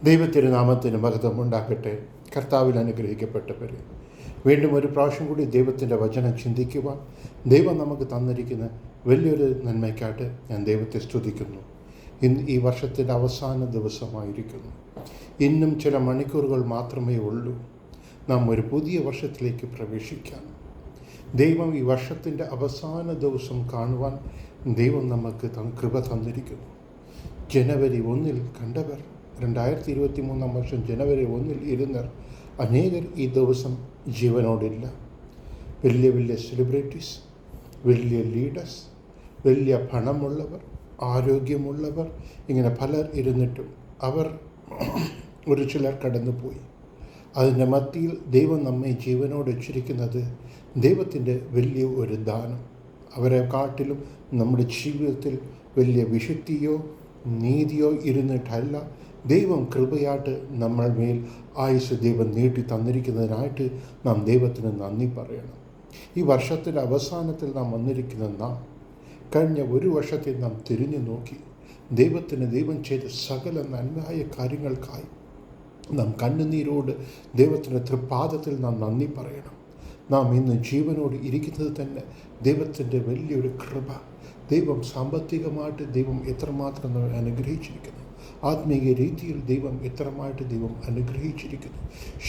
ദൈവത്തിരുനാമത്തിന് മഹത്വം ഉണ്ടാകട്ടെ. കർത്താവിൽ അനുഗ്രഹിക്കപ്പെട്ടവരെ, വീണ്ടും ഒരു പ്രാവശ്യം കൂടി ദൈവത്തിൻ്റെ വചനം ചിന്തിക്കുവാൻ ദൈവം നമുക്ക് തന്നിരിക്കുന്ന വലിയൊരു നന്മയ്ക്കായിട്ട് ഞാൻ ദൈവത്തെ സ്തുതിക്കുന്നു. ഇന്ന് ഈ വർഷത്തിൻ്റെ അവസാന ദിവസമായിരിക്കുന്നു. ഇന്നും ചില മണിക്കൂറുകൾ മാത്രമേ ഉള്ളൂ നാം ഒരു പുതിയ വർഷത്തിലേക്ക് പ്രവേശിക്കാൻ. ദൈവം ഈ വർഷത്തിൻ്റെ അവസാന ദിവസം കാണുവാൻ ദൈവം നമുക്ക് കൃപ തന്നിരിക്കുന്നു. ജനുവരി 1 കണ്ടവർ, 2023 വർഷം ജനുവരി 1 ഇരുന്നവർ അനേകർ ഈ ദിവസം ജീവനോടില്ല. വലിയ വലിയ സെലിബ്രിറ്റീസ്, വലിയ ലീഡേഴ്സ്, വലിയ പണമുള്ളവർ, ആരോഗ്യമുള്ളവർ, ഇങ്ങനെ പലർ ഇരുന്നിട്ടും അവർ ഒരു ചിലർ കടന്നുപോയി. അതിൻ്റെ മധ്യയിൽ ദൈവം നമ്മെ ജീവനോട് വെച്ചിരിക്കുന്നത് ദൈവത്തിൻ്റെ വലിയ ഒരു ദാനം. അവരെ കാട്ടിലും നമ്മുടെ ജീവിതത്തിൽ വലിയ വിശുദ്ധിയോ നീതിയോ ഇരുന്നിട്ടല്ല, ദൈവം കൃപയായിട്ട് നമ്മൾ മേൽ ആയുസ് ദൈവം നീട്ടി തന്നിരിക്കുന്നതിനായിട്ട് നാം ദൈവത്തിന് നന്ദി പറയണം. ഈ വർഷത്തിൻ്റെ അവസാനത്തിൽ നാം വന്നിരിക്കുന്ന നാം കഴിഞ്ഞ ഒരു വർഷത്തിൽ നാം തിരിഞ്ഞു നോക്കി ദൈവം ചെയ്ത സകല നന്മയായ കാര്യങ്ങൾക്കായി നാം കണ്ണുനീരോട് ദൈവത്തിൻ്റെ തൃപ്പാദത്തിൽ നാം നന്ദി പറയണം. നാം ഇന്ന് ജീവനോട് ഇരിക്കുന്നത് തന്നെ ദൈവത്തിൻ്റെ വലിയൊരു കൃപ. ദൈവം സാമ്പത്തികമായിട്ട് ദൈവം എത്രമാത്രം നമ്മെ അനുഗ്രഹിച്ചിരിക്കുന്നു. ആത്മീയ രീതിയിൽ ദൈവം എത്രമായിട്ട് ദൈവം അനുഗ്രഹിച്ചിരിക്കുന്നു.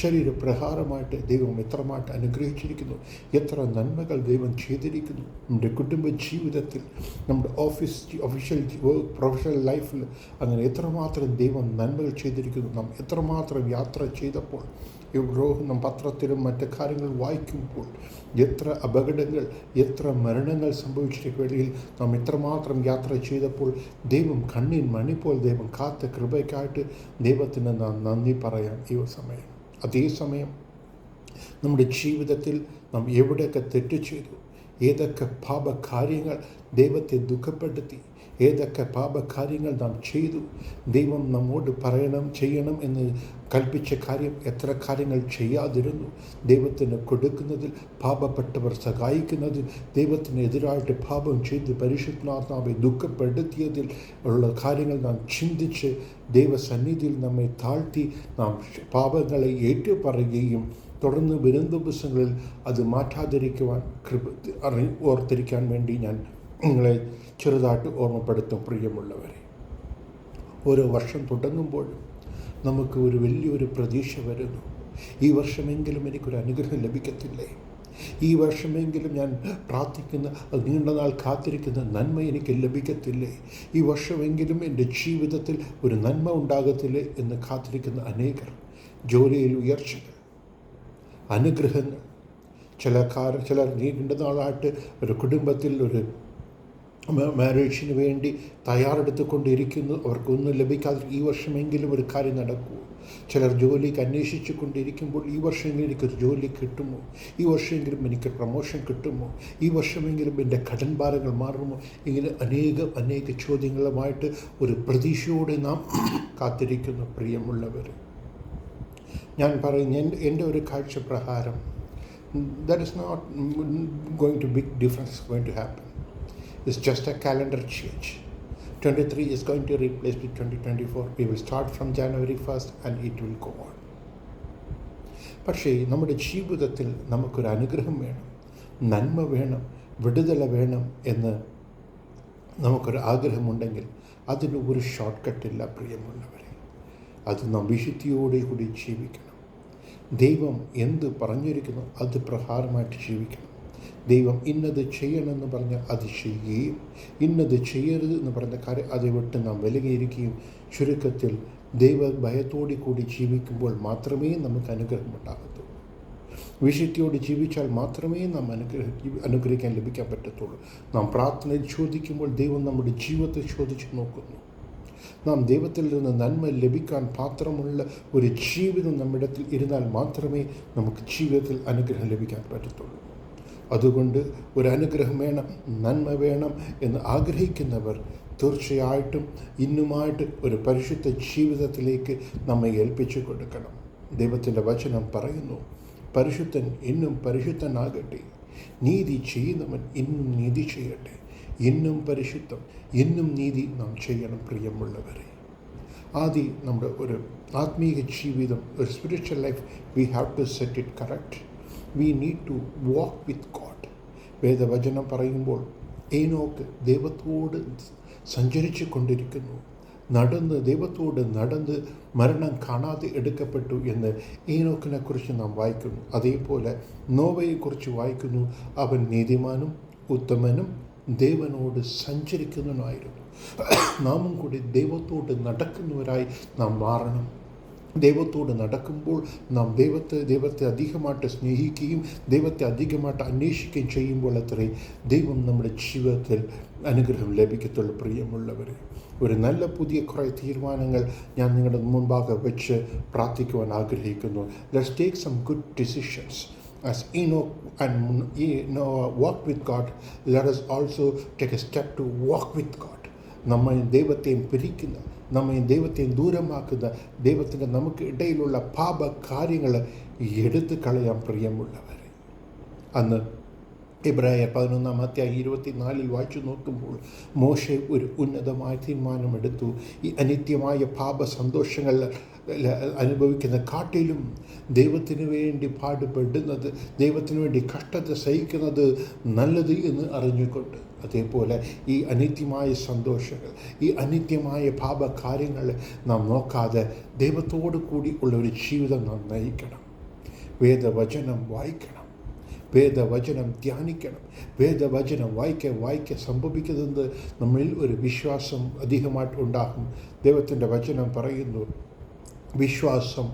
ശരീരപ്രഹാരമായിട്ട് ദൈവം എത്രമായിട്ട് അനുഗ്രഹിച്ചിരിക്കുന്നു. എത്ര നന്മകൾ ദൈവം ചെയ്തിരിക്കുന്നു. നമ്മുടെ കുടുംബ ജീവിതത്തിൽ, നമ്മുടെ ഒഫീഷ്യൽ പ്രൊഫഷണൽ ലൈഫിൽ അങ്ങനെ എത്രമാത്രം ദൈവം നന്മകൾ ചെയ്തിരിക്കുന്നു. നാം എത്രമാത്രം യാത്ര ചെയ്തപ്പോൾ, നാം പത്രത്തിലും മറ്റു കാര്യങ്ങൾ വായിക്കുമ്പോൾ എത്ര അപകടങ്ങൾ, എത്ര മരണങ്ങൾ സംഭവിച്ചിരിക്കുന്ന വേളയിൽ നാം എത്രമാത്രം യാത്ര ചെയ്തപ്പോൾ ദൈവം കണ്ണിൻ മണിപ്പോൾ ദൈവം കാത്ത കൃപയ്ക്കായിട്ട് ദൈവത്തിന് നാം നന്ദി പറയാം ഈ സമയം. അതേസമയം നമ്മുടെ ജീവിതത്തിൽ നാം എവിടെയൊക്കെ തെറ്റ് ചെയ്തു, ഏതൊക്കെ പാപകാര്യങ്ങൾ ദൈവത്തെ ദുഃഖപ്പെടുത്തി, ഏതൊക്കെ പാപകാര്യങ്ങൾ നാം ചെയ്തു, ദൈവം നമ്മോട് ചെയ്യണം എന്ന് കൽപ്പിച്ച കാര്യം എത്ര കാര്യങ്ങൾ ചെയ്യാതിരുന്നു, ദൈവത്തിന് കൊടുക്കുന്നതിൽ, പാപപ്പെട്ടവർ സഹായിക്കുന്നതിൽ, ദൈവത്തിനെതിരായിട്ട് പാപം ചെയ്ത് പരിശുദ്ധാത്മാവെ ദുഃഖപ്പെടുത്തിയതിൽ ഉള്ള കാര്യങ്ങൾ നാം ചിന്തിച്ച് ദൈവസന്നിധിയിൽ നമ്മെ താഴ്ത്തി നാം പാപങ്ങളെ ഏറ്റുപറയുകയും തുടർന്ന് വരും ദിവസങ്ങളിൽ അത് മാറ്റാതിരിക്കുവാൻ ഓർത്തിരിക്കാൻ വേണ്ടി ഞാൻ നിങ്ങളെ ചെറുതായിട്ട് ഓർമ്മപ്പെടുത്തും. പ്രിയമുള്ളവരെ, ഓരോ വർഷം തുടങ്ങുമ്പോഴും നമുക്ക് ഒരു വലിയൊരു പ്രതീക്ഷ വരുന്നു. ഈ വർഷമെങ്കിലും എനിക്കൊരു അനുഗ്രഹം ലഭിക്കത്തില്ലേ? ഈ വർഷമെങ്കിലും ഞാൻ പ്രാർത്ഥിക്കുന്ന, നീണ്ടനാൾ കാത്തിരിക്കുന്ന നന്മ എനിക്ക് ലഭിക്കത്തില്ലേ? ഈ വർഷമെങ്കിലും എൻ്റെ ജീവിതത്തിൽ ഒരു നന്മ ഉണ്ടാകത്തില്ലേ എന്ന് കാത്തിരിക്കുന്ന അനേകർ, ജോലിയിൽ ഉയർച്ചകൾ, അനുഗ്രഹങ്ങൾ, ചിലർ നീണ്ട നാളായിട്ട് ഒരു കുടുംബത്തിൽ ഒരു മാരേജിന് വേണ്ടി തയ്യാറെടുത്തുകൊണ്ടിരിക്കുന്നു. അവർക്കൊന്നും ലഭിക്കാതെ ഈ വർഷമെങ്കിലും ഒരു കാര്യം നടക്കുമോ? ചിലർ ജോലിക്ക് അന്വേഷിച്ചു കൊണ്ടിരിക്കുമ്പോൾ ഈ വർഷമെങ്കിലും എനിക്കൊരു ജോലി കിട്ടുമോ? ഈ വർഷമെങ്കിലും എനിക്ക് പ്രമോഷൻ കിട്ടുമോ? ഈ വർഷമെങ്കിലും എൻ്റെ കടൻ ഭാരങ്ങൾ മാറുമോ? ഇങ്ങനെ അനേക ചോദ്യങ്ങളുമായിട്ട് ഒരു പ്രതീക്ഷയോടെ നാം കാത്തിരിക്കുന്നു. പ്രിയമുള്ളവർ, ഞാൻ പറയുന്ന എൻ്റെ ഒരു കാഴ്ചപ്രകാരം there is not going to big difference going to happen. It's just a calendar change. 23 is going to replace with 2024. We will start from January 1st and it will go on. പക്ഷേ നമ്മുടെ ജീവിതത്തിൽ നമുക്കൊരു അനുഗ്രഹം വേണം, നന്മ വേണം, വിടുതല വേണം എന്ന് നമുക്കൊരു ആഗ്രഹമുണ്ടെങ്കിൽ അതിന് ഒരു ഷോർട്ട് കട്ടില്ല. പ്രിയമുള്ളവരെ, അത് നാം വിശുദ്ധിയോടെ കൂടി ജീവിക്കണം. ദൈവം എന്ത് പറഞ്ഞിരിക്കുന്നു അത് പ്രകാരമായിട്ട് ജീവിക്കണം. ദൈവം ഇന്നത് ചെയ്യണമെന്ന് പറഞ്ഞാൽ അത് ചെയ്യുകയും ഇന്നത് ചെയ്യരുത് എന്ന് പറഞ്ഞ കാര്യം അത് വിട്ട് നാം വിലകിയിരിക്കുകയും, ചുരുക്കത്തിൽ ദൈവഭയത്തോടു കൂടി ജീവിക്കുമ്പോൾ മാത്രമേ നമുക്ക് അനുഗ്രഹം ഉണ്ടാകത്തുള്ളൂ. വിശുദ്ധിയോട് ജീവിച്ചാൽ മാത്രമേ നാം അനുഗ്രഹിക്കാൻ ലഭിക്കാൻ പറ്റത്തുള്ളൂ. നാം പ്രാർത്ഥനയിൽ ചോദിക്കുമ്പോൾ ദൈവം നമ്മുടെ ജീവിതത്തെ ചോദിച്ചു നോക്കുന്നു. നാം ദൈവത്തിൽ നിന്ന് നന്മ ലഭിക്കാൻ പാത്രമുള്ള ഒരു ജീവിതം നമ്മുടെ ഇരുന്നാൽ മാത്രമേ നമുക്ക് ജീവിതത്തിൽ അനുഗ്രഹം ലഭിക്കാൻ പറ്റത്തുള്ളൂ. അതുകൊണ്ട് ഒരു അനുഗ്രഹം വേണം, നന്മ വേണം എന്ന് ആഗ്രഹിക്കുന്നവർ തീർച്ചയായിട്ടും ഇന്നുമായിട്ട് ഒരു പരിശുദ്ധ ജീവിതത്തിലേക്ക് നമ്മെ ഏൽപ്പിച്ചു കൊടുക്കണം. ദൈവത്തിൻ്റെ വചനം പറയുന്നു, പരിശുദ്ധൻ ഇന്നും പരിശുദ്ധനാകട്ടെ, നീതി ചെയ്യുന്നവൻ ഇന്നും നീതി ചെയ്യട്ടെ. ഇന്നും പരിശുദ്ധം, ഇന്നും നീതി നാം ചെയ്യണം. പ്രിയമുള്ളവരെ, നമ്മുടെ ഒരു ആത്മീയ ജീവിതം, ഒരു spiritual life, we have to set it correct. We need to walk with God. വേദവചനം പറയുമ്പോൾ ഏനോക്ക് ദൈവത്തോട് സഞ്ചരിച്ചു കൊണ്ടിരിക്കുന്നു, ദൈവത്തോട് നടന്ന് മരണം കാണാതെ എടുക്കപ്പെട്ടു എന്ന് ഏനോക്കിനെ കുറിച്ച് നാം വായിക്കുന്നു. അതേപോലെ നോവയെക്കുറിച്ച് വായിക്കുന്നു. അവൻ നീതിമാനും ഉത്തമനും ദൈവനോട് സഞ്ചരിക്കുന്നവനായിരുന്നു. നാമും കൂടി ദൈവത്തോട് നടക്കുന്നവരായി നാം മാറണം. ദൈവത്തോട് നടക്കുമ്പോൾ നാം ദൈവത്തെ അധികമായിട്ട് സ്നേഹിക്കുകയും ദൈവത്തെ അധികമായിട്ട് അന്വേഷിക്കുകയും ചെയ്യുമ്പോൾ അത്രേ ദൈവം നമ്മുടെ ജീവിതത്തിൽ അനുഗ്രഹം ലഭിക്കത്തുള്ളൂ. പ്രിയമുള്ളവരെ, ഒരു നല്ല പുതിയ കുറേ തീരുമാനങ്ങൾ ഞാൻ നിങ്ങളുടെ മുൻപാകെ വെച്ച് പ്രാർത്ഥിക്കുവാൻ ആഗ്രഹിക്കുന്നു. Let's take some good decisions. As Enoch and Noah walked with God, let us also take a step to walk with God. നമ്മെ ദൈവത്തെയും പിരിക്കുന്ന, നമ്മെ ദൈവത്തെയും ദൂരമാക്കുന്ന, ദൈവത്തിൻ്റെ നമുക്ക് ഇടയിലുള്ള പാപ കാര്യങ്ങൾ എടുത്തു കളയാൻ പ്രിയമുള്ളവരെ. അന്ന് എബ്രായർ 11-24 വായിച്ചു നോക്കുമ്പോൾ മോശെ ഒരു ഉന്നതമായ തീരുമാനമെടുത്തു. ഈ അനിത്യമായ പാപ സന്തോഷങ്ങൾ അനുഭവിക്കുന്ന കാട്ടിലും ദൈവത്തിന് വേണ്ടി പാടുപെടുന്നത്, ദൈവത്തിന് വേണ്ടി കഷ്ടത സഹിക്കുന്നത് നല്ലത് എന്ന് അറിഞ്ഞുകൊണ്ട്, അതേപോലെ ഈ അനിത്യമായ സന്തോഷങ്ങൾ, ഈ അനിത്യമായ പാപകാര്യങ്ങൾ നാം നോക്കാതെ ദൈവത്തോടു കൂടി ഉള്ള ഒരു ജീവിതം നാം നയിക്കണം. വേദവചനം വായിക്കണം, വേദവചനം ധ്യാനിക്കണം. വേദവചനം വായിക്ക സംഭവിക്കുന്നത് നമ്മളിൽ ഒരു വിശ്വാസം അധികമായിട്ട് ഉണ്ടാകും. ദൈവത്തിൻ്റെ വചനം പറയുന്നു, വിശ്വാസം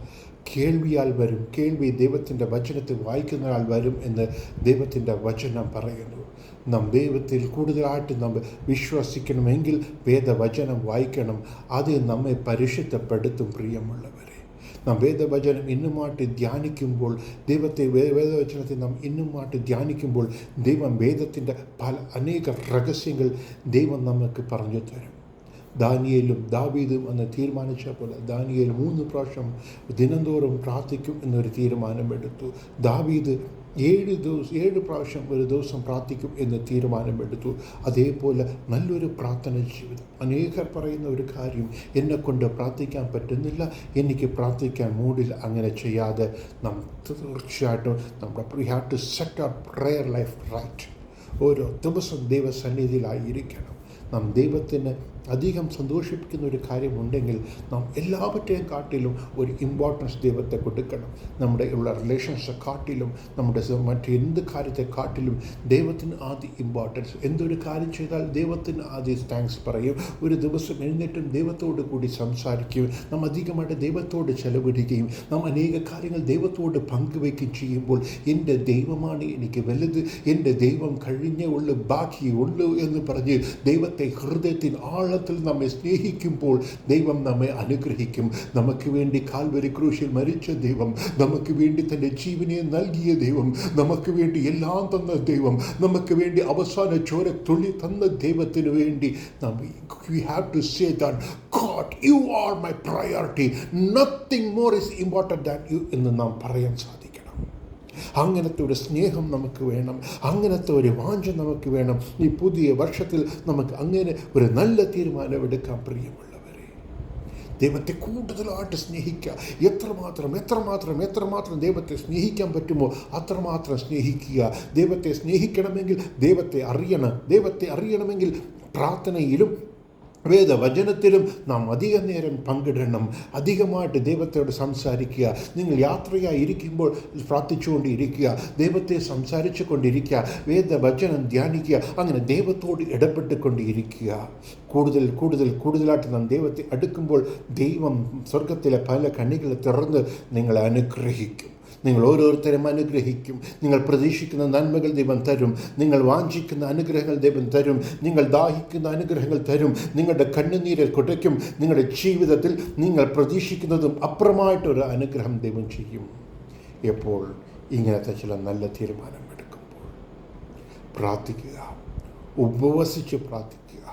കേൾവിയാൽ വരും, കേൾവി ദൈവത്തിൻ്റെ വചനത്തെ വായിക്കുന്നയാൾ വരും എന്ന് ദൈവത്തിൻ്റെ വചനം പറയുന്നു. നാം ദൈവത്തിൽ കൂടുതലായിട്ട് നാം വിശ്വസിക്കണമെങ്കിൽ വേദവചനം വായിക്കണം. അത് നമ്മെ പരിശുദ്ധപ്പെടുത്തും. പ്രിയമുള്ളവരെ, നാം വേദവചനം ഇന്നുമായിട്ട് ധ്യാനിക്കുമ്പോൾ, വേദവചനത്തെ നാം ഇന്നുമായിട്ട് ധ്യാനിക്കുമ്പോൾ ദൈവം വേദത്തിൻ്റെ അനേക രഹസ്യങ്ങൾ ദൈവം നമുക്ക് പറഞ്ഞു തരും. ദാനിയേലും ദാവീദും എന്ന് തീരുമാനിച്ച പോലെ ദാനിയേൽ 3 പ്രാവശ്യം ദിനംതോറും പ്രാർത്ഥിക്കും എന്നൊരു തീരുമാനമെടുത്തു. ദാവീദ് 7 പ്രാവശ്യം ഒരു ദിവസം പ്രാർത്ഥിക്കും എന്ന് തീരുമാനമെടുത്തു. അതേപോലെ നല്ലൊരു പ്രാർത്ഥന ജീവിതം. അനേകർ പറയുന്ന ഒരു കാര്യം, എന്നെക്കൊണ്ട് പ്രാർത്ഥിക്കാൻ പറ്റുന്നില്ല, എനിക്ക് പ്രാർത്ഥിക്കാൻ മൂഡിൽ. അങ്ങനെ ചെയ്യാതെ നാം തീർച്ചയായിട്ടും we have to set our prayer life right. ഓരോ ദിവസം ദൈവസന്നിധിയിലായിരിക്കണം. നാം ദൈവത്തിന് അധികം സന്തോഷിപ്പിക്കുന്ന ഒരു കാര്യമുണ്ടെങ്കിൽ നാം എല്ലാവറ്റെയും കാട്ടിലും ഒരു ഇമ്പോർട്ടൻസ് ദൈവത്തെ കൊടുക്കണം. നമ്മുടെ ഉള്ള റിലേഷൻസ് കാട്ടിലും, നമ്മുടെ മറ്റെന്ത് കാര്യത്തെ കാട്ടിലും ദൈവത്തിന് ആദ്യം ഇമ്പോർട്ടൻസ്. എന്തൊരു കാര്യം ചെയ്താൽ ദൈവത്തിന് ആദ്യം താങ്ക്സ് പറയും. ഒരു ദിവസം എഴുന്നേറ്റും ദൈവത്തോട് കൂടി സംസാരിക്കുകയും നാം അധികമായിട്ട് ദൈവത്തോട് ചെലവിടുകയും നാം അനേക കാര്യങ്ങൾ ദൈവത്തോട് പങ്കുവയ്ക്കുകയും ചെയ്യുമ്പോൾ എൻ്റെ ദൈവമാണ് എനിക്ക് വലുത്, എൻ്റെ ദൈവം കഴിഞ്ഞേ ഉള്ളൂ, ബാക്കിയുള്ളൂ എന്ന് പറഞ്ഞ് ദൈവത്തെ ഹൃദയത്തിൽ ആഴത്തിൽ നമ്മെ സ്നേഹിക്കുമ്പോൾ ദൈവം നമ്മെ അനുഗ്രഹിക്കും. നമുക്ക് വേണ്ടി കാൽവരി ക്രൂശിൽ മരിച്ച ദൈവം, നമുക്ക് വേണ്ടി തൻ്റെ ജീവനെ നൽകിയ ദൈവം, നമുക്ക് വേണ്ടി എല്ലാം തന്ന ദൈവം, നമുക്ക് വേണ്ടി അവസാന ചോരത്തുള്ളി തന്ന ദൈവത്തിന് വേണ്ടി we have to say that God, you are my priority, nothing more is important than you എന്ന് നാം പറയാൻ സാധിക്കണം. അങ്ങനത്തെ ഒരു സ്നേഹം നമുക്ക് വേണം, അങ്ങനത്തെ ഒരു വാഞ്ച നമുക്ക് വേണം. ഈ പുതിയ വർഷത്തിൽ നമുക്ക് അങ്ങനെ ഒരു നല്ല തീരുമാനമെടുക്കാൻ. പ്രിയമുള്ളവരെ, ദൈവത്തെ കൂടുതലായിട്ട് സ്നേഹിക്കുക. എത്രമാത്രം ദൈവത്തെ സ്നേഹിക്കാൻ പറ്റുമോ അത്രമാത്രം സ്നേഹിക്കുക. ദൈവത്തെ സ്നേഹിക്കണമെങ്കിൽ ദൈവത്തെ അറിയണമെങ്കിൽ പ്രാർത്ഥനയിലും വേദവചനത്തിലും നാം അധിക നേരം പങ്കിടണം. അധികമായിട്ട് ദൈവത്തോട് സംസാരിക്കുക. നിങ്ങൾ യാത്രയായിരിക്കുമ്പോൾ പ്രാർത്ഥിച്ചുകൊണ്ടിരിക്കുക, ദൈവത്തെ സംസാരിച്ചു കൊണ്ടിരിക്കുക, വേദവചനം ധ്യാനിക്കുക. അങ്ങനെ ദൈവത്തോട് ഇടപെട്ടുകൊണ്ടിരിക്കുക. കൂടുതലായിട്ട് നാം ദൈവത്തെ അടുക്കുമ്പോൾ ദൈവം സ്വർഗത്തിലെ പല കണ്ണികളെ തുറന്ന് നിങ്ങളെ അനുഗ്രഹിക്കും. നിങ്ങൾ ഓരോരുത്തരും അനുഗ്രഹിക്കും. നിങ്ങൾ പ്രതീക്ഷിക്കുന്ന നന്മകൾ ദൈവം തരും. നിങ്ങൾ വാഞ്ചിക്കുന്ന അനുഗ്രഹങ്ങൾ ദൈവം തരും. നിങ്ങൾ ദാഹിക്കുന്ന അനുഗ്രഹങ്ങൾ തരും. നിങ്ങളുടെ കണ്ണുനീരെ കുടയ്ക്കും. നിങ്ങളുടെ ജീവിതത്തിൽ നിങ്ങൾ പ്രതീക്ഷിക്കുന്നതും അപ്പുറമായിട്ടൊരു അനുഗ്രഹം ദൈവം ചെയ്യും. എപ്പോൾ ഇങ്ങനത്തെ ചില നല്ല തീരുമാനമെടുക്കുമ്പോൾ പ്രാർത്ഥിക്കുക, ഉപവസിച്ച് പ്രാർത്ഥിക്കുക.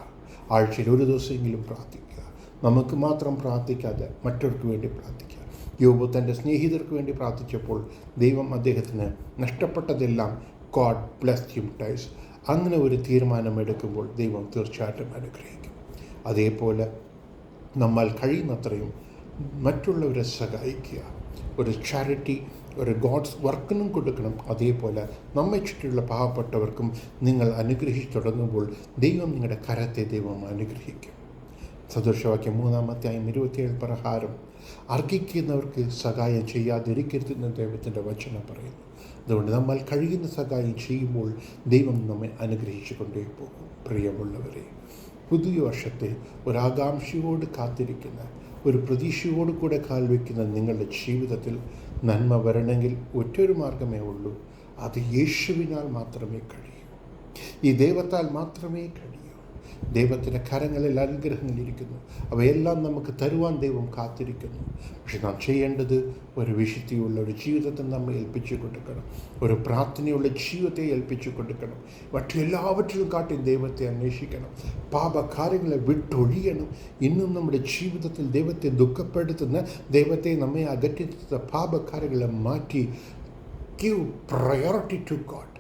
ആഴ്ചയിൽ ഒരു ദിവസമെങ്കിലും പ്രാർത്ഥിക്കുക. നമുക്ക് മാത്രം പ്രാർത്ഥിക്കാതെ മറ്റവർക്ക് വേണ്ടി പ്രാർത്ഥിക്കുക. യോബ് തൻ്റെ സ്നേഹിതർക്ക് വേണ്ടി പ്രാർത്ഥിച്ചപ്പോൾ ദൈവം അദ്ദേഹത്തിന് നഷ്ടപ്പെട്ടതെല്ലാം ഗോഡ് ബ്ലെസ്ഡ് ഹിം ടൈസ്. അങ്ങനെ ഒരു തീരുമാനമെടുക്കുമ്പോൾ ദൈവം തീർച്ചയായിട്ടും അനുഗ്രഹിക്കും. അതേപോലെ നമ്മൾ കഴിയുന്നത്രയും മറ്റുള്ളവരെ സഹായിക്കുക. ഒരു ചാരിറ്റി, ഒരു ഗോഡ്സ് വർക്കിനും കൊടുക്കണം. അതേപോലെ നമ്മെ ചുറ്റിയുള്ള പാവപ്പെട്ടവർക്കും നിങ്ങൾ അനുഗ്രഹിച്ചു തുടങ്ങുമ്പോൾ ദൈവം നിങ്ങളുടെ കരത്തെ ദൈവം അനുഗ്രഹിക്കും. സദൃശവാക്യം 3-27 പ്രകാരം അർഹിക്കുന്നവർക്ക് സഹായം ചെയ്യാതിരിക്കരുതെന്ന് ദൈവത്തിൻ്റെ വചനം പറയുന്നു. അതുകൊണ്ട് നമ്മൾ കഴിയുന്ന സഹായം ചെയ്യുമ്പോൾ ദൈവം നമ്മെ അനുഗ്രഹിച്ചു കൊണ്ടേ പോകും. പ്രിയമുള്ളവരെ, പുതിയ വർഷത്തെ ഒരാകാംക്ഷയോട് കാത്തിരിക്കുന്ന, ഒരു പ്രതീക്ഷയോട് കൂടെ കാൽവെക്കുന്ന നിങ്ങളുടെ ജീവിതത്തിൽ നന്മ വരണമെങ്കിൽ ഒറ്റൊരു മാർഗമേ ഉള്ളൂ. അത് യേശുവിനാൽ മാത്രമേ കഴിയൂ. ഈ ദൈവത്താൽ മാത്രമേ കഴിയൂ. ദൈവത്തിൻ്റെ കരങ്ങളിൽ അനുഗ്രഹങ്ങളിരിക്കുന്നു. അവയെല്ലാം നമുക്ക് തരുവാൻ ദൈവം കാത്തിരിക്കുന്നു. പക്ഷെ നാം ചെയ്യേണ്ടത് ഒരു വിശുദ്ധിയുള്ള ഒരു ജീവിതത്തെ നമ്മെ ഏൽപ്പിച്ചു കൊടുക്കണം. ഒരു പ്രാർത്ഥനയുള്ള ജീവിതത്തെ ഏൽപ്പിച്ചു കൊടുക്കണം. മറ്റെല്ലാവற்றிലും കാട്ടി ദൈവത്തെ അന്വേഷിക്കണം. പാപകാര്യങ്ങളെ വിട്ടൊഴിയണം. ഇന്നും നമ്മുടെ ജീവിതത്തിൽ ദൈവത്തെ ദുഃഖപ്പെടുത്തുന്ന, ദൈവത്തെ നമ്മെ അകറ്റുന്ന പാപകാര്യങ്ങളെ മാറ്റി ഗിവ് പ്രയോറിറ്റി ടു ഗോഡ്.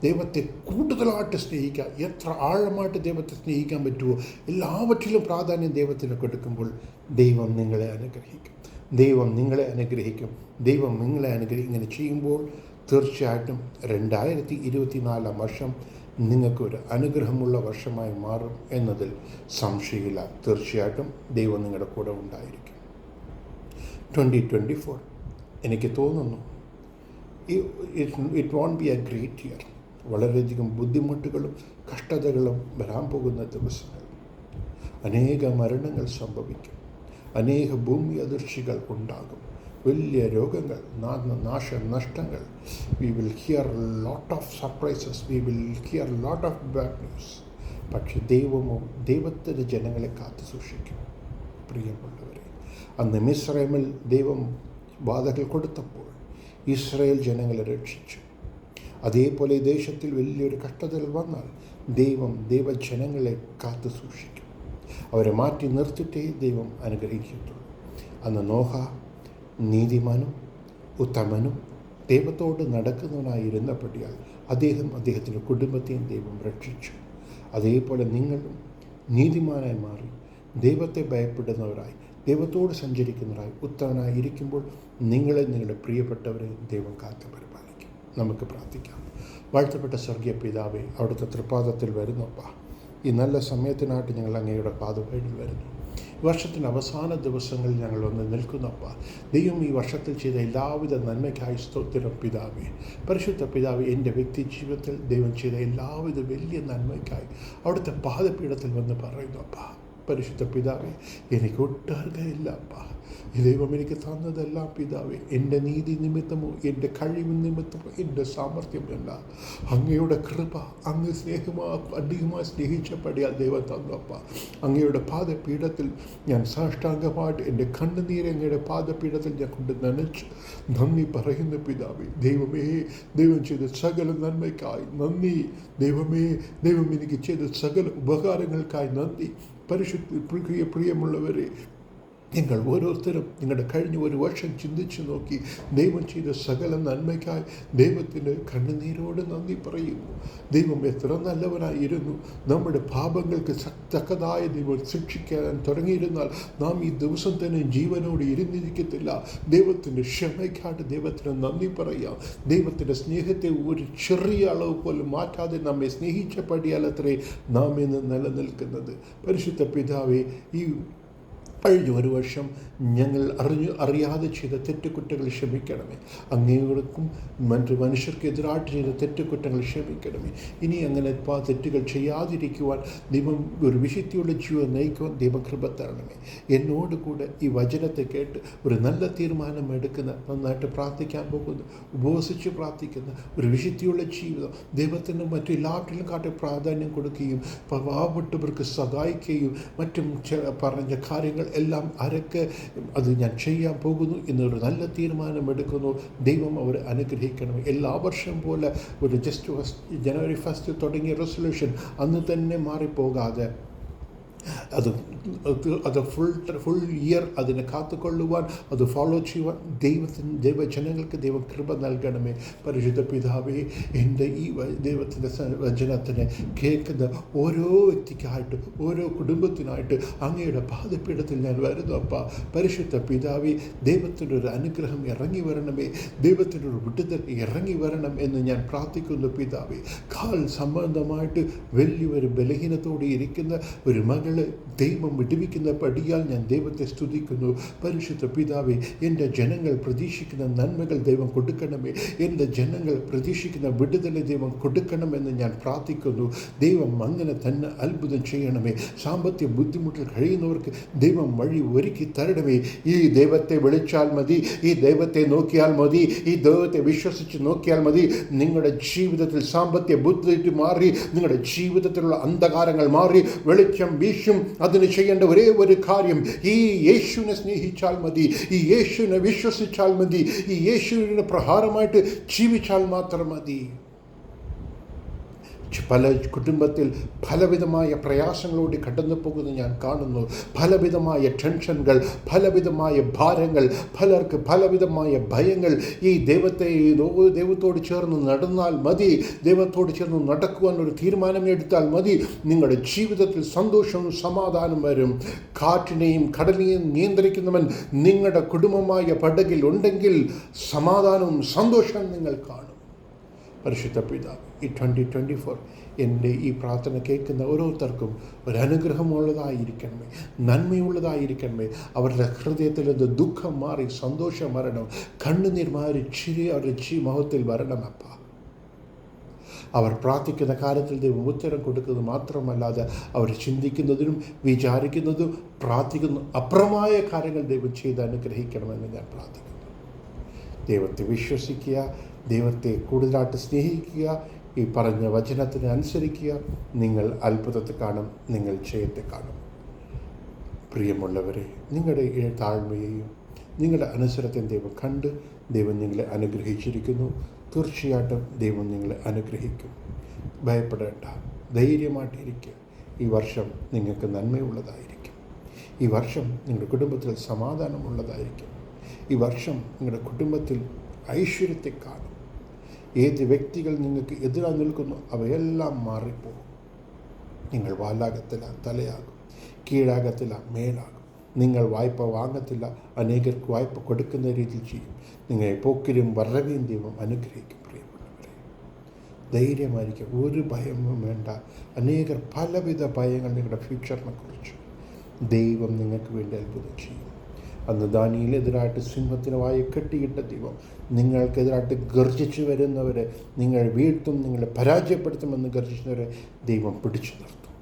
ദൈവത്തെ കൂടുതലായിട്ട് സ്നേഹിക്കുക. എത്ര ആഴമായിട്ട് ദൈവത്തെ സ്നേഹിക്കാൻ പറ്റുമോ എല്ലാവற்றிലും പ്രാധാന്യം ദൈവത്തിന് കൊടുക്കുമ്പോൾ ദൈവം നിങ്ങളെ അനുഗ്രഹിക്കും. ദൈവം നിങ്ങളെ അനുഗ്രഹിക്കും. ദൈവം നിങ്ങളെ ഇങ്ങനെ ചെയ്യുമ്പോൾ തീർച്ചയായിട്ടും 2024 വർഷം നിങ്ങൾക്കൊരു അനുഗ്രഹമുള്ള വർഷമായി മാറും എന്നതിൽ സംശയമില്ല. തീർച്ചയായിട്ടും ദൈവം നിങ്ങളുടെ കൂടെ ഉണ്ടായിരിക്കും. 2024 എനിക്ക് തോന്നുന്നു it won't be a great year. വളരെയധികം ബുദ്ധിമുട്ടുകളും കഷ്ടതകളും വരാൻ പോകുന്ന ദിവസങ്ങൾ. അനേക മരണങ്ങൾ സംഭവിക്കും. അനേക ഭൂമി അതിർച്ചകൾ ഉണ്ടാകും. വലിയ രോഗങ്ങൾ, നാശനഷ്ടങ്ങൾ. We will hear lot of surprises. We will hear lot of bad news. പക്ഷെ ദൈവത്തിൻ്റെ ജനങ്ങളെ കാത്തു സൂക്ഷിക്കും. പ്രിയമുള്ളവരെ, അന്ന് മിസ്രൈമിൽ ദൈവം ബാധകൾ കൊടുത്തപ്പോൾ ഇസ്രായേൽ ജനങ്ങളെ രക്ഷിച്ചു. അതേപോലെ ഈ ദേശത്തിൽ വലിയൊരു കഷ്ടതകൾ വന്നാൽ ദൈവജനങ്ങളെ കാത്തു സൂക്ഷിക്കും. അവരെ മാറ്റി നിർത്തിയിട്ടേ ദൈവം അനുഗ്രഹിക്കത്തുള്ളൂ. അന്ന് നോഹ നീതിമാനും ഉത്തമനും ദൈവത്തോട് നടക്കുന്നവനായിരുന്നപടിയാൽ അദ്ദേഹത്തിൻ്റെ കുടുംബത്തെയും ദൈവം രക്ഷിച്ചു. അതേപോലെ നിങ്ങളും നീതിമാനായി മാറി ദൈവത്തെ ഭയപ്പെടുന്നവരായി, ദൈവത്തോട് സഞ്ചരിക്കുന്നവരായി, ഉത്തമനായി ഇരിക്കുമ്പോൾ നിങ്ങളുടെ പ്രിയപ്പെട്ടവരെ ദൈവം കാത്തു പരിപാലിക്കും. നമുക്ക് പ്രാർത്ഥിക്കാം. വാഴ്ത്തപ്പെട്ട സ്വർഗീയ പിതാവേ, അവിടുത്തെ തൃപ്പാദത്തിൽ വരുന്നപ്പാ, ഈ നല്ല സമയത്തിനായിട്ട് ഞങ്ങൾ അങ്ങയുടെ പാദവഴിയിൽ വരുന്നു. ഈ വർഷത്തിൻ്റെ അവസാന ദിവസങ്ങളിൽ ഞങ്ങൾ വന്ന് നിൽക്കുന്നപ്പാ, ദൈവം ഈ വർഷത്തിൽ ചെയ്ത എല്ലാവിധ നന്മയ്ക്കായി സ്തോത്രം പിതാവേ. പരിശുദ്ധ പിതാവേ, എൻ്റെ വ്യക്തി ജീവിതത്തിൽ ദൈവം ചെയ്ത എല്ലാവിധ വലിയ നന്മയ്ക്കായി അവിടുത്തെ പാദപീഠത്തിൽ വന്ന് പറയുന്നു അപ്പാ. പരിശുദ്ധ പിതാവേ, എനിക്ക് ഒട്ടർഹയില്ല അപ്പാ. ദൈവം എനിക്ക് തന്നതെല്ലാം പിതാവേ എൻ്റെ നീതി നിമിത്തമോ എൻ്റെ കഴിവ് നിമിത്തമോ എൻ്റെ സാമർഥ്യമല്ല, അങ്ങയുടെ കൃപ, അങ്ങ് അധികമായി സ്നേഹിച്ചപടിയാൽ ദൈവം തന്നപ്പ. അങ്ങയുടെ പാദപീഠത്തിൽ ഞാൻ സാഷ്ടാംഗമായിട്ട് എൻ്റെ കണ്ണുനീരെ അങ്ങയുടെ പാദപീഠത്തിൽ ഞാൻ കൊണ്ട് നനച്ചു നന്ദി പറയുന്നു പിതാവേ. ദൈവം ചെയ്ത സകല നന്മയ്ക്കായി നന്ദി. ദൈവം എനിക്ക് ചെയ്ത സകല ഉപകാരങ്ങൾക്കായി നന്ദി. പ്രിയമുള്ളവരെ, നിങ്ങൾ ഓരോരുത്തരും നിങ്ങളുടെ കഴിഞ്ഞ ഒരു വർഷം ചിന്തിച്ചു നോക്കി ദൈവം ചെയ്ത സകല നന്മയ്ക്കായി ദൈവത്തിന് കണ്ണുനീരോട് നന്ദി പറയുന്നു. ദൈവം എത്ര നല്ലവനായിരുന്നു. നമ്മുടെ പാപങ്ങൾക്ക് തക്കതായ ദൈവം ശിക്ഷിക്കാൻ തുടങ്ങിയിരുന്നാൽ നാം ഈ ദിവസം തന്നെ ജീവനോട് ഇരുന്നിരിക്കത്തില്ല. ദൈവത്തിൻ്റെ ക്ഷമയ്ക്കായിട്ട് ദൈവത്തിന് നന്ദി പറയാം. ദൈവത്തിൻ്റെ സ്നേഹത്തെ ഒരു ചെറിയ അളവ് പോലും മാറ്റാതെ നമ്മെ സ്നേഹിച്ചപടിയാലത്രേ നാം ഇന്ന് നിലനിൽക്കുന്നത്. പരിശുദ്ധ പിതാവേ, ഈ കഴിഞ്ഞ ഒരു വർഷം ഞങ്ങൾ അറിയാതെ ചെയ്ത തെറ്റുകുറ്റങ്ങൾ ക്ഷമിക്കണമേ. അങ്ങയോടൊപ്പം മറ്റു മനുഷ്യർക്കെതിരായിട്ട് ചെയ്ത തെറ്റുകുറ്റങ്ങൾ ക്ഷമിക്കണമേ. ഇനി അങ്ങനെ തെറ്റുകൾ ചെയ്യാതിരിക്കുവാൻ ദൈവം ഒരു വിശുദ്ധിയുള്ള ജീവൻ നയിക്കുവാൻ ദൈവകൃപ തരണമേ. എന്നോട് കൂടെ ഈ വചനത്തെ കേട്ട് ഒരു നല്ല തീരുമാനം എടുക്കുന്ന, നന്നായിട്ട് പ്രാർത്ഥിക്കാൻ പോകുന്ന, ഉപവസിച്ച് പ്രാർത്ഥിക്കുന്ന ഒരു വിശുദ്ധിയുള്ള ജീവിതം ദൈവത്തിന് മറ്റെല്ലാവറ്റിലും കാട്ടി പ്രാധാന്യം കൊടുക്കുകയും പാവപ്പെട്ടവർക്ക് സഹായിക്കുകയും മറ്റും പറഞ്ഞ കാര്യങ്ങൾ എല്ലാം അരക്ക് അത് ഞാൻ ചെയ്യാൻ പോകുന്നു എന്നൊരു നല്ല തീരുമാനമെടുക്കുന്നു. ദൈവം അവരെ അനുഗ്രഹിക്കണം. എല്ലാ വർഷം പോലെ ഒരു ജനുവരി 1 തുടങ്ങിയ റെസൊല്യൂഷൻ അന്ന് തന്നെ മാറിപ്പോകാതെ അത് അത് ഫുൾ ഇയർ അതിനെ കാത്തുകൊള്ളുവാൻ, അത് ഫോളോ ചെയ്യുവാൻ ദൈവജനങ്ങൾക്ക് ദൈവം കൃപ നൽകണമേ. പരിശുദ്ധ പിതാവേ, എൻ്റെ ഈ ദൈവത്തിൻ്റെ വചനത്തിനെ കേൾക്കുന്ന ഓരോ വ്യക്തിക്കായിട്ട്, ഓരോ കുടുംബത്തിനായിട്ട് അങ്ങയുടെ പാദപീഠത്തിൽ ഞാൻ വരുന്നു അപ്പ. പരിശുദ്ധ പിതാവേ, ദൈവത്തിൻ്റെ ഒരു അനുഗ്രഹം ഇറങ്ങി വരണമേ, ദൈവത്തിൻ്റെ ഒരു വിടുതൽ ഇറങ്ങി വരണം എന്ന് ഞാൻ പ്രാർത്ഥിക്കുന്നു പിതാവേ. കാൽ സംബന്ധമായിട്ട് വലിയൊരു ബലഹീനത്തോടെ ഇരിക്കുന്ന ഒരു മകള് ദൈവം വിടുവിക്കുന്ന പടിയാൽ ഞാൻ ദൈവത്തെ സ്തുതിക്കുന്നു. പരിശുദ്ധ പിതാവേ, എൻ്റെ ജനങ്ങൾ പ്രതീക്ഷിക്കുന്ന നന്മകൾ ദൈവം കൊടുക്കണമേ, എൻ്റെ ജനങ്ങൾ പ്രതീക്ഷിക്കുന്ന വിടുതலை ദൈവം കൊടുക്കണമെന്ന് ഞാൻ പ്രാർത്ഥിക്കുന്നു. ദൈവം അങ്ങനെ തന്നെ അത്ഭുതം ചെയ്യണമേ. സാമ്പത്തിക ബുദ്ധിമുട്ടിൽ കഴിയുന്നവർക്ക് ദൈവം വഴി ഒരുക്കി തരണമേ. ഈ ദൈവത്തെ വിളിച്ചാൽ മതി, ഈ ദൈവത്തെ നോക്കിയാൽ മതി, ഈ ദൈവത്തെ വിശ്വസിച്ച് നോക്കിയാൽ മതി. നിങ്ങളുടെ ജീവിതത്തിൽ സാമ്പത്തിക ബുദ്ധിമുട്ട് മാറി, നിങ്ങളുടെ ജീവിതത്തിലുള്ള അന്ധകാരങ്ങൾ മാറി വെളിച്ചം വീശും. അതിന് ചെയ്യേണ്ട ഒരേ ഒരു കാര്യം, ഈ യേശുവിനെ സ്നേഹിച്ചാൽ മതി, ഈ യേശുവിനെ വിശ്വസിച്ചാൽ മതി, ഈ യേശുവിന് പ്രഹാരമായിട്ട് ജീവിച്ചാൽ മാത്രം മതി. പല കുടുംബത്തിൽ പലവിധമായ പ്രയാസങ്ങളോട് കടന്നു പോകുന്നത് ഞാൻ കാണുന്നു. പലവിധമായ ടെൻഷനുകൾ, പലവിധമായ ഭാരങ്ങൾ, പലർക്ക് പലവിധമായ ഭയങ്ങൾ. ഈ ദൈവത്തോട് ചേർന്ന് നടന്നാൽ മതി, ദൈവത്തോട് ചേർന്ന് നടക്കുവാൻ ഒരു തീരുമാനം എടുത്താൽ മതി, നിങ്ങളുടെ ജീവിതത്തിൽ സന്തോഷവും സമാധാനം വരും. കാറ്റിനെയും കടലിനെയും നിയന്ത്രിക്കുന്നവൻ നിങ്ങളുടെ കുടുംബമായ പടകിൽ ഉണ്ടെങ്കിൽ സമാധാനവും സന്തോഷവും നിങ്ങൾ കാണും. പരിശുദ്ധ പിതാവ്, ഈ 2024 എൻ്റെ ഈ പ്രാർത്ഥന കേൾക്കുന്ന ഓരോരുത്തർക്കും ഒരു അനുഗ്രഹമുള്ളതായിരിക്കണമേ, നന്മയുള്ളതായിരിക്കണമേ. അവരുടെ ഹൃദയത്തിൽ നിന്ന് ദുഃഖം മാറി സന്തോഷം വരണം, കണ്ണുനീർ മാറി ചിരി അവരുടെ മുഖത്തിൽ വരണമപ്പ. അവർ പ്രാർത്ഥിക്കുന്ന കാര്യത്തിൽ ദൈവം ഉത്തരം കൊടുക്കുന്നത് മാത്രമല്ലാതെ അവർ ചിന്തിക്കുന്നതിനും വിചാരിക്കുന്നതും പ്രാർത്ഥിക്കുന്ന അപ്പുറമായ കാര്യങ്ങൾ ദൈവം ചെയ്ത് അനുഗ്രഹിക്കണമെന്ന് ഞാൻ പ്രാർത്ഥിക്കുന്നു. ദൈവത്തെ വിശ്വസിക്കുക, ദൈവത്തെ കൂടുതലായിട്ട് സ്നേഹിക്കുക, ഈ പറഞ്ഞ വചനത്തിന് അനുസരിക്കുക. നിങ്ങൾ അത്ഭുതത്തെ കാണും, നിങ്ങൾ ജയത്തെ കാണും. പ്രിയമുള്ളവരെ, നിങ്ങളുടെ ഈ താഴ്മയെയും നിങ്ങളുടെ അനുസരത്തെയും ദൈവം കണ്ട് ദൈവം നിങ്ങളെ അനുഗ്രഹിച്ചിരിക്കുന്നു. തീർച്ചയായിട്ടും ദൈവം നിങ്ങളെ അനുഗ്രഹിക്കും. ഭയപ്പെടേണ്ട, ധൈര്യമായിട്ടിരിക്കുക. ഈ വർഷം നിങ്ങൾക്ക് നന്മയുള്ളതായിരിക്കും. ഈ വർഷം നിങ്ങളുടെ കുടുംബത്തിൽ സമാധാനമുള്ളതായിരിക്കും. ഈ വർഷം നിങ്ങളുടെ കുടുംബത്തിൽ ഐശ്വര്യത്തെ കാണും. ഏത് വ്യക്തികൾ നിങ്ങൾക്ക് എതിരായി നിൽക്കുന്നു അവയെല്ലാം മാറിപ്പോകും. നിങ്ങൾ വാലാകത്തില്ല, തലയാകും. കീഴാകത്തില്ല, മേലാകും. നിങ്ങൾ വായ്പ വാങ്ങത്തില്ല, അനേകർക്ക് വായ്പ കൊടുക്കുന്ന രീതിയിൽ ചെയ്യും. നിങ്ങളെ പോക്കിലും വരവിയും ദൈവം അനുഗ്രഹിക്കും. പ്രിയമുള്ളവരെ, ധൈര്യമായിരിക്കും, ഒരു ഭയവും വേണ്ട. അനേകർ പലവിധ ഭയങ്ങൾ നിങ്ങളുടെ ഫ്യൂച്ചറിനെ കുറിച്ച് ദൈവം നിങ്ങൾക്ക് വേണ്ടി അത്ഭുതം ചെയ്യും. അന്ന് ദാനിയേലിനെതിരായിട്ട് സിംഹത്തിന് വായ കെട്ടിയിട്ട ദൈവം നിങ്ങൾക്കെതിരായിട്ട് ഗർജിച്ചു വരുന്നവരെ നിങ്ങൾ വീഴ്ത്തും, നിങ്ങളെ പരാജയപ്പെടുത്തുമെന്ന് ഗർജിക്കുന്നവരെ ദൈവം പിടിച്ചു നിർത്തും.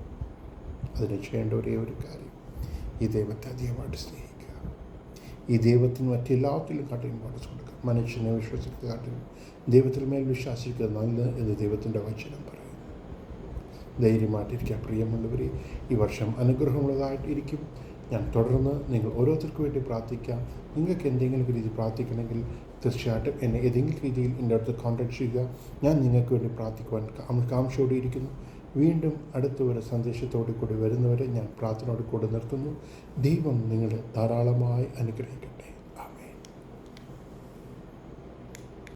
അതിന് ചെയ്യേണ്ട ഒരേ ഒരു കാര്യം, ഈ ദൈവത്തെ അധികമായിട്ട് സ്നേഹിക്കുക. ഈ ദൈവത്തിന് മറ്റെല്ലാത്തിലും കാട്ടിലും ഇമ്പോർട്ടൻസ് കൊടുക്കുക. മനുഷ്യനെ വിശ്വസിക്കുക കാട്ടിലും ദൈവത്തിൽ മേൽ വിശ്വസിക്കുക നല്ല എന്ന് ദൈവത്തിൻ്റെ വചനം പറയുന്നു. ധൈര്യമായിട്ടിരിക്കുക. പ്രിയമുള്ളവരെ, ഈ വർഷം അനുഗ്രഹമുള്ളതായിട്ടിരിക്കും. ഞാൻ തുടർന്ന് നിങ്ങൾ ഓരോരുത്തർക്ക് വേണ്ടി പ്രാർത്ഥിക്കാം. നിങ്ങൾക്ക് എന്തെങ്കിലും രീതി പ്രാർത്ഥിക്കണമെങ്കിൽ തീർച്ചയായിട്ടും എന്നെ ഏതെങ്കിലും രീതിയിൽ എൻ്റെ അടുത്ത് കോൺടാക്ട് ചെയ്യുക. ഞാൻ നിങ്ങൾക്ക് വേണ്ടി പ്രാർത്ഥിക്കുവാൻ കാംക്ഷയോടെ ഇരിക്കുന്നു. വീണ്ടും അടുത്ത ഒരു സന്ദേശത്തോടു കൂടി വരുന്നവരെ ഞാൻ പ്രാർത്ഥനയോട് കൂടി നിർത്തുന്നു. ദൈവം നിങ്ങളെ ധാരാളമായി അനുഗ്രഹിക്കട്ടെ.